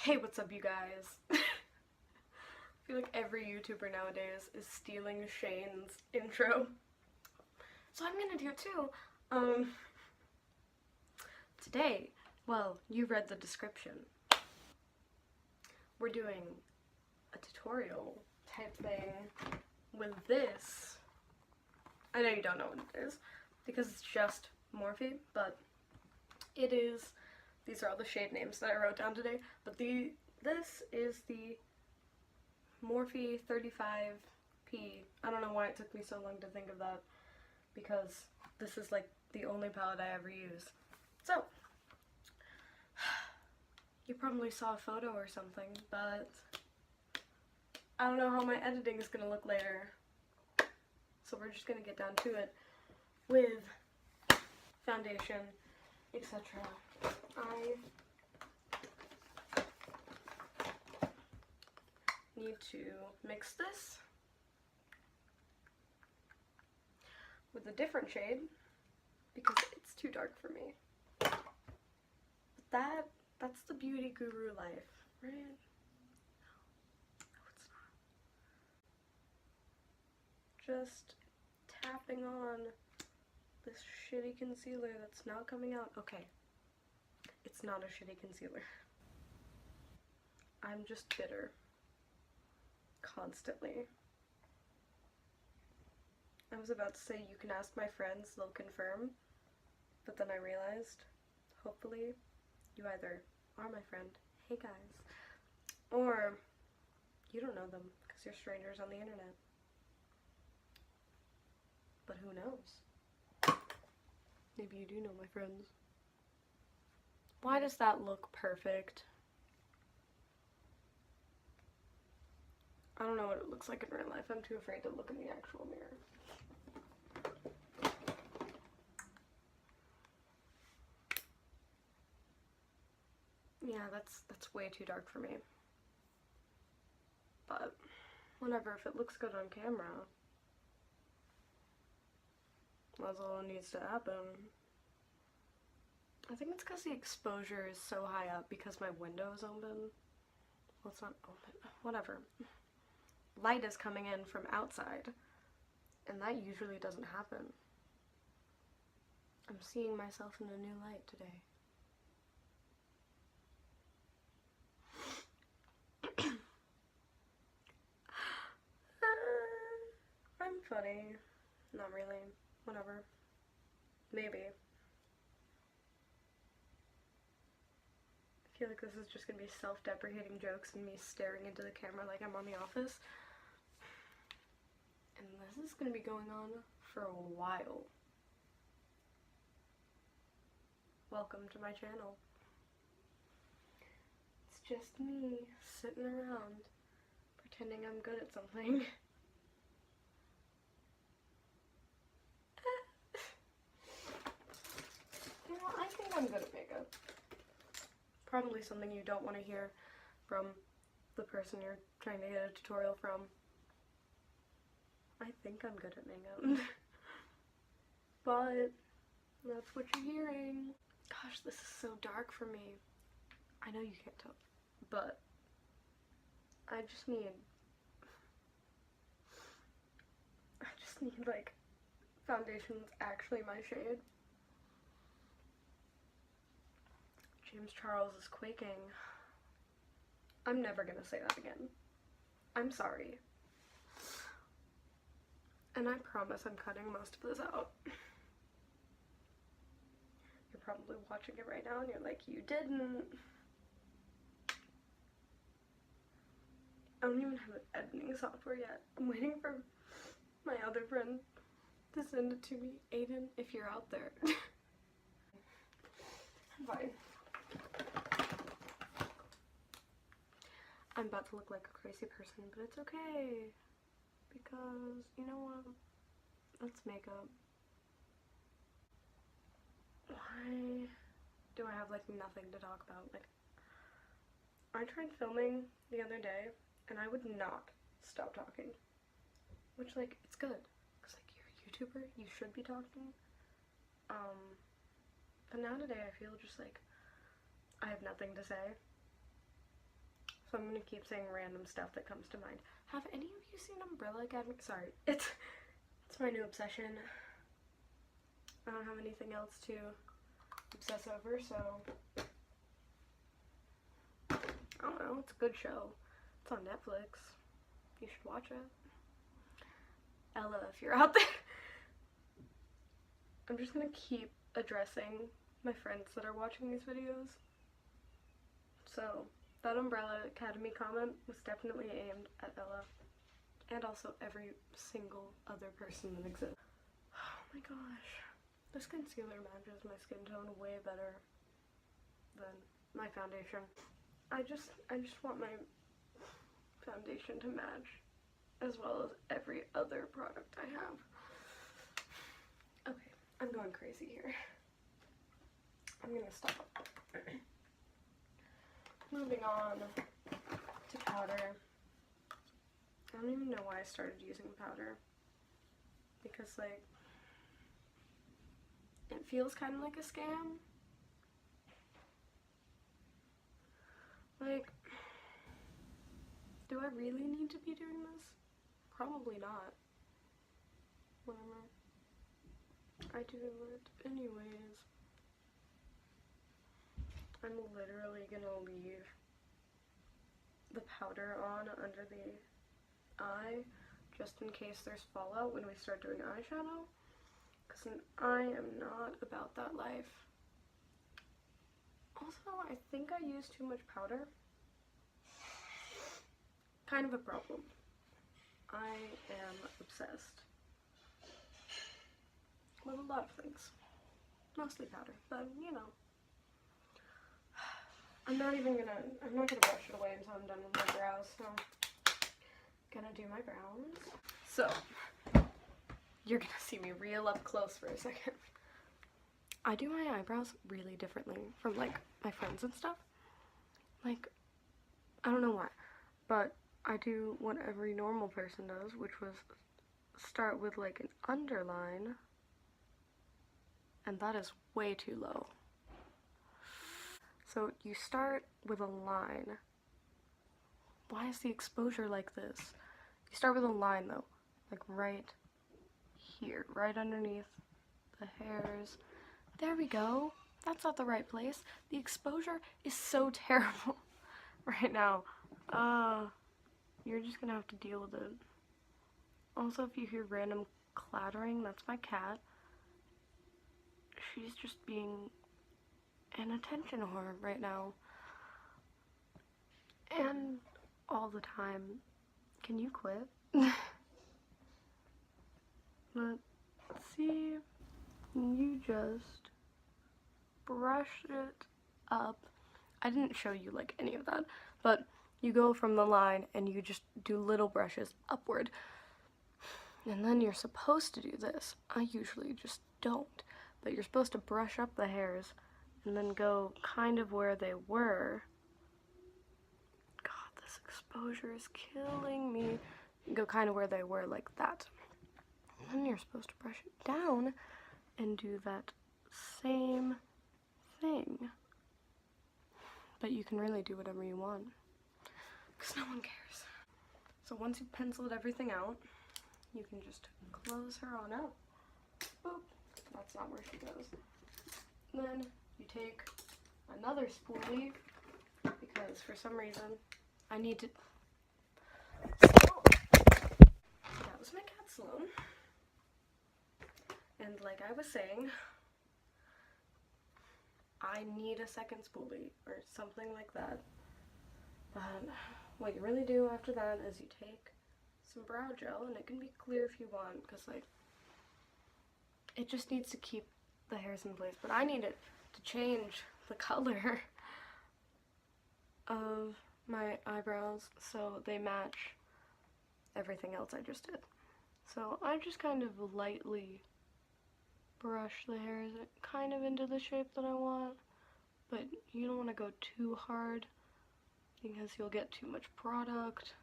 Hey, what's up, you guys? I feel like every YouTuber nowadays is stealing Shane's intro. So I'm gonna do it too. Today, well, you read the description. We're doing a tutorial type thing with this. I know you don't know what it is because it's just Morphe, but it is. These are all the shade names that I wrote down today, but this is the Morphe 35P. I don't know why it took me so long to think of that, because this is like the only palette I ever use. So, you probably saw a photo or something, but I don't know how my editing is gonna look later. So we're just gonna get down to it with foundation, etc. I need to mix this with a different shade because it's too dark for me. But that's the beauty guru life, right? No, it's not. Just tapping on this shitty concealer that's not coming out. Okay. It's not a shitty concealer. I'm just bitter. Constantly. I was about to say you can ask my friends, they'll confirm, but then I realized, hopefully, you either are my friend, hey guys, or you don't know them because you're strangers on the internet. But who knows? Maybe you do know my friends. Why does that look perfect? I don't know what it looks like in real life. I'm too afraid to look in the actual mirror. Yeah, that's way too dark for me. But whatever, if it looks good on camera, that's all that needs to happen. I think it's because the exposure is so high up because my window is open. Well, it's not open. Whatever. Light is coming in from outside, and that usually doesn't happen. I'm seeing myself in a new light today. I'm funny. Not really. Whatever. Maybe. I feel like this is just gonna be self-deprecating jokes and me staring into the camera like I'm on The Office. And this is gonna be going on for a while. Welcome to my channel. It's just me sitting around pretending I'm good at something. You know, I think I'm good at makeup. Probably something you don't want to hear from the person you're trying to get a tutorial from. I think I'm good at makeup. But that's what you're hearing. Gosh, this is so dark for me. I know you can't tell, but I just need like foundation that's actually my shade. James Charles is quaking. I'm never gonna say that again. I'm sorry. And I promise I'm cutting most of this out. You're probably watching it right now and you're like, you didn't. I don't even have editing software yet. I'm waiting for my other friend to send it to me. Aiden, if you're out there. Fine. I'm about to look like a crazy person, but it's okay. Because, you know what? That's makeup. Why do I have, like, nothing to talk about? Like, I tried filming the other day, and I would not stop talking. Which, like, it's good. Because, like, you're a YouTuber, you should be talking. But now today I feel just like I have nothing to say. so I'm gonna keep saying random stuff that comes to mind. Have any of you seen Umbrella Academy? Sorry, it's my new obsession. I don't have anything else to obsess over, so I don't know, it's a good show. It's on Netflix. You should watch it. Ella, if you're out there. I'm just gonna keep addressing my friends that are watching these videos. So, that Umbrella Academy comment was definitely aimed at Ella. And also every single other person that exists. Oh my gosh. This concealer matches my skin tone way better than my foundation. I just want my foundation to match as well as every other product I have. Okay, I'm going crazy here. I'm gonna stop. Moving on to powder. I don't even know why I started using powder. Because, like, it feels kind of like a scam. Like, do I really need to be doing this? Probably not. Whatever. I do it anyways. I'm literally gonna leave the powder on under the eye just in case there's fallout when we start doing eyeshadow, because I am not about that life. Also, I think I use too much powder. Kind of a problem. I am obsessed with a lot of things. Mostly powder, but you know. I'm not gonna brush it away until I'm done with my brows, so I'm gonna do my brows. So, you're gonna see me real up close for a second. I do my eyebrows really differently from, like, my friends and stuff. Like, I don't know why, but I do what every normal person does, which was start with, like, an underline, and that is way too low. So you start with a line. Why is the exposure like this? You start with a line though, like right here, right underneath the hairs. There we go. That's not the right place. The exposure is so terrible right now. You're just gonna have to deal with it. Also, if you hear random clattering, that's my cat. She's just being an attention whore right now. And all the time. Can you quit? Let's see. You just brush it up. I didn't show you like any of that, but you go from the line and you just do little brushes upward. And then you're supposed to do this. I usually just don't, but you're supposed to brush up the hairs and then go kind of where they were. God, this exposure is killing me. Go kind of where they were, like that. And then you're supposed to brush it down and do that same thing. But you can really do whatever you want, because no one cares. So once you've penciled everything out, you can just close her on out. Boop. That's not where she goes. Then you take another spoolie, because for some reason I need to... So, that was my cat Sloan. And like I was saying, I need a second spoolie or something like that. But what you really do after that is you take some brow gel, and it can be clear if you want, because like it just needs to keep the hairs in place. But I need it to change the color of my eyebrows so they match everything else I just did. So I just kind of lightly brush the hairs kind of into the shape that I want, but you don't want to go too hard because you'll get too much product,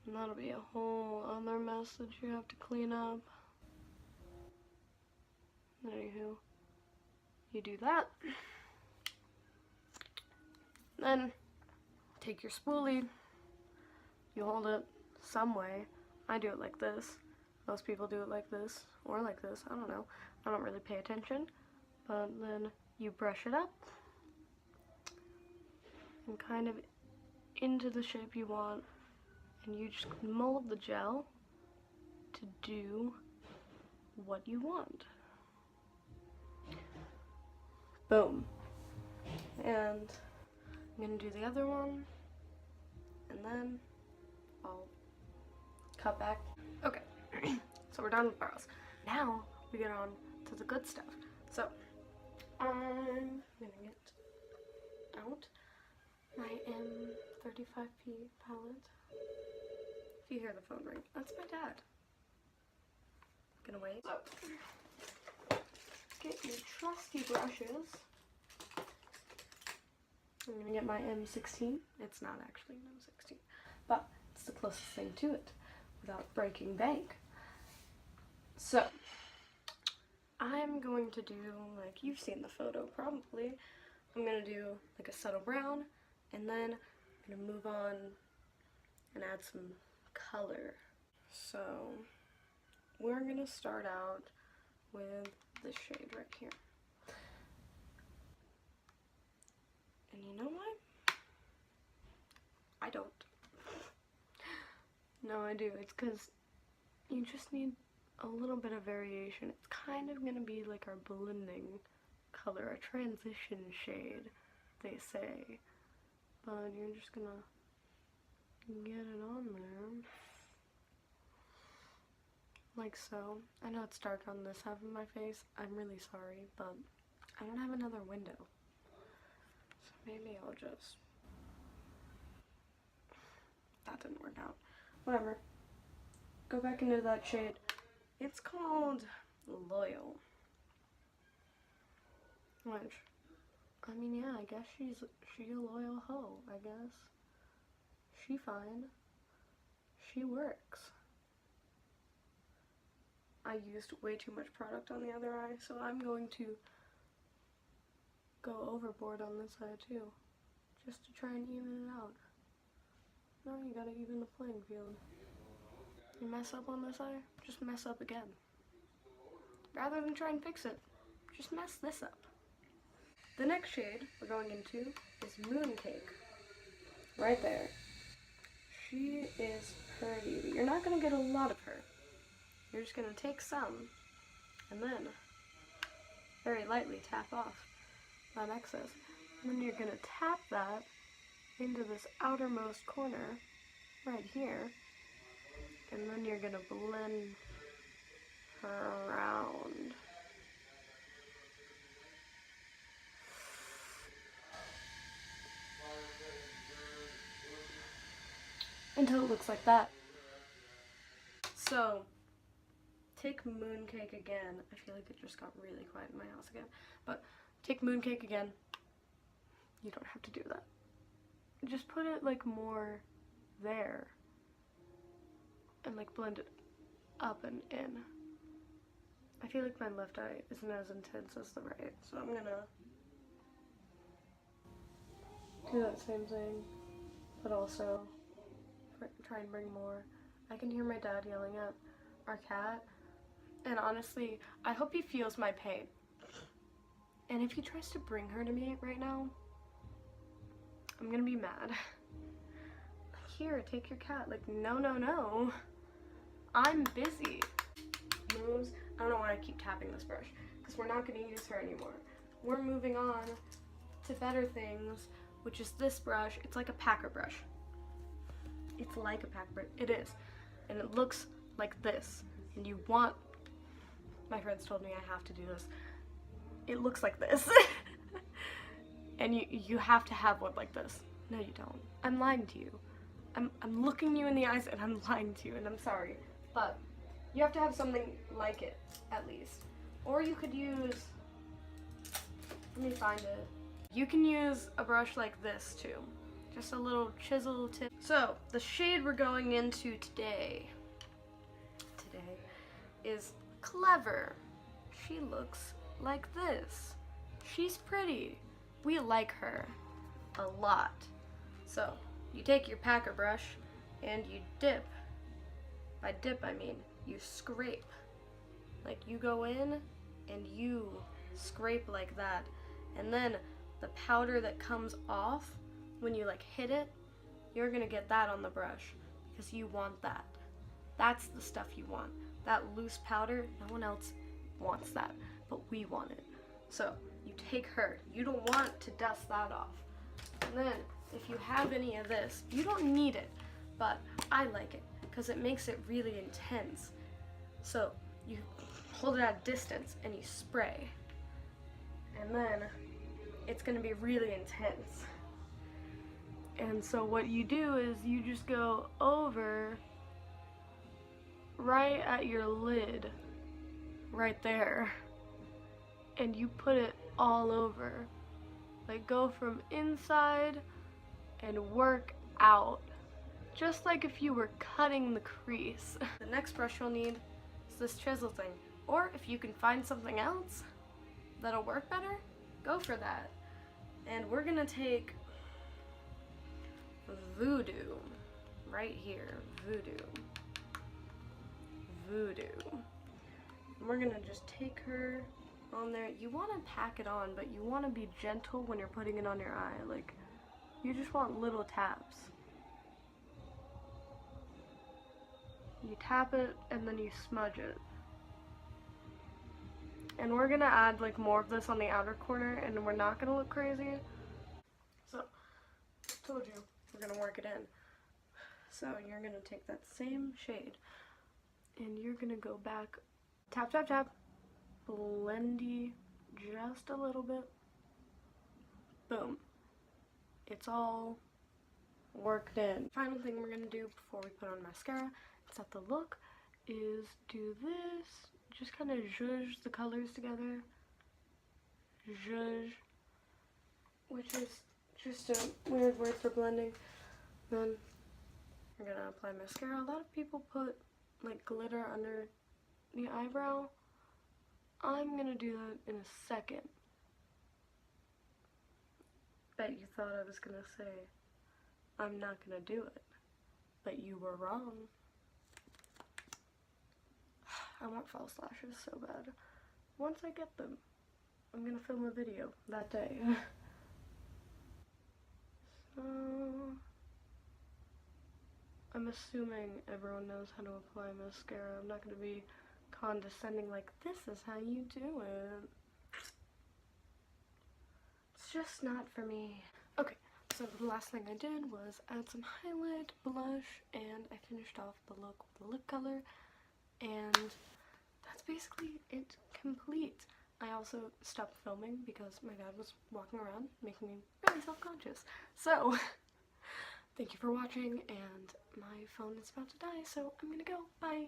and that'll be a whole other mess that you have to clean up. Anywho, you do that, then take your spoolie, you hold it some way. I do it like this. Most people do it like this, or like this, I don't know. I don't really pay attention. But then you brush it up, and kind of into the shape you want, and you just mold the gel to do what you want. Boom. And I'm gonna do the other one, and then I'll cut back. Okay, so we're done with brows. Now we get on to the good stuff. So I'm gonna get out my M35P palette. If you hear the phone ring, that's my dad. Gonna wait. So get your trusty brushes. I'm gonna get my M16. It's not actually an M16, but it's the closest thing to it without breaking bank. So I'm going to do, like you've seen the photo probably, I'm gonna do like a subtle brown, and then I'm gonna move on and add some color. So we're gonna start out with this shade right here. And you know what? I don't. No, I do. It's because you just need a little bit of variation. It's kind of gonna be like our blending color, a transition shade, they say. But you're just gonna get it on there. Like so. I know it's dark on this half of my face. I'm really sorry, but I don't have another window. So maybe I'll just... That didn't work out. Whatever. Go back into that shade. It's called Loyal. Which, I mean, yeah, I guess she a loyal hoe, I guess. She fine. She works. I used way too much product on the other eye, so I'm going to go overboard on this eye too, just to try and even it out. No, you gotta even the playing field. You mess up on this eye, just mess up again. Rather than try and fix it, just mess this up. The next shade we're going into is Mooncake. Right there. She is pretty. You're not gonna get a lot of her. You're just gonna take some and then very lightly tap off that excess. And then you're gonna tap that into this outermost corner right here. And then you're gonna blend her around. Until it looks like that. So, take Mooncake again. I feel like it just got really quiet in my house again. But take Mooncake again. You don't have to do that. Just put it like more there. And like blend it up and in. I feel like my left eye isn't as intense as the right. So I'm gonna do that same thing. But also try and bring more. I can hear my dad yelling at our cat. And honestly, I hope he feels my pain. And if he tries to bring her to me right now, I'm gonna be mad. Here, take your cat. Like, no, no, no. I'm busy. Moves. I don't know why I keep tapping this brush, because we're not gonna use her anymore. We're moving on to better things, which is this brush. It's like a packer brush. It's like a packer brush. It is. And it looks like this. And you want... My friends told me I have to do this. It looks like this. And you have to have one like this. No, you don't. I'm lying to you. I'm looking you in the eyes and I'm lying to you, and I'm sorry. But you have to have something like it, at least. Or you could use... Let me find it. You can use a brush like this, too. Just a little chisel tip. So, the shade we're going into today is Clever. She looks like this. She's pretty. We like her a lot. So, you take your packer brush and you dip. By dip, I mean you scrape. Like you go in and you scrape like that. And then the powder that comes off when you like hit it, you're gonna get that on the brush because you want that. That's the stuff you want. That loose powder, no one else wants that, but we want it. So you take her, you don't want to dust that off. And then if you have any of this, you don't need it, but I like it because it makes it really intense. So you hold it at a distance and you spray. And then it's gonna be really intense. And so what you do is you just go over right at your lid, right there, and you put it all over. Like go from inside and work out, just like if you were cutting the crease. The next brush you'll need is this chisel thing, or if you can find something else that'll work better, go for that. And we're gonna take Voodoo right here, Voodoo. And we're gonna just take her on there. You want to pack it on, but you want to be gentle when you're putting it on your eye. Like, you just want little taps. You tap it and then you smudge it. And we're gonna add like more of this on the outer corner, and we're not gonna look crazy. So, I told you, we're gonna work it in. So you're gonna take that same shade and you're gonna go back, tap, tap, tap, blendy just a little bit. Boom. It's all worked in. Final thing we're gonna do before we put on mascara, set the look, is do this. Just kind of zhuzh the colors together. Zhuzh. Which is just a weird word for blending. Then we're gonna apply mascara. A lot of people put like glitter under the eyebrow. I'm gonna do that in a second. Bet you thought I was gonna say I'm not gonna do it, but you were wrong. I want false lashes so bad. Once I get them, I'm gonna film a video that day. So I'm assuming everyone knows how to apply mascara. I'm not gonna be condescending like, this is how you do it. It's just not for me. Okay, so the last thing I did was add some highlight, blush, and I finished off the look with the lip color, and that's basically it complete. I also stopped filming because my dad was walking around making me really self-conscious. So, thank you for watching, and my phone is about to die, so I'm gonna go. Bye!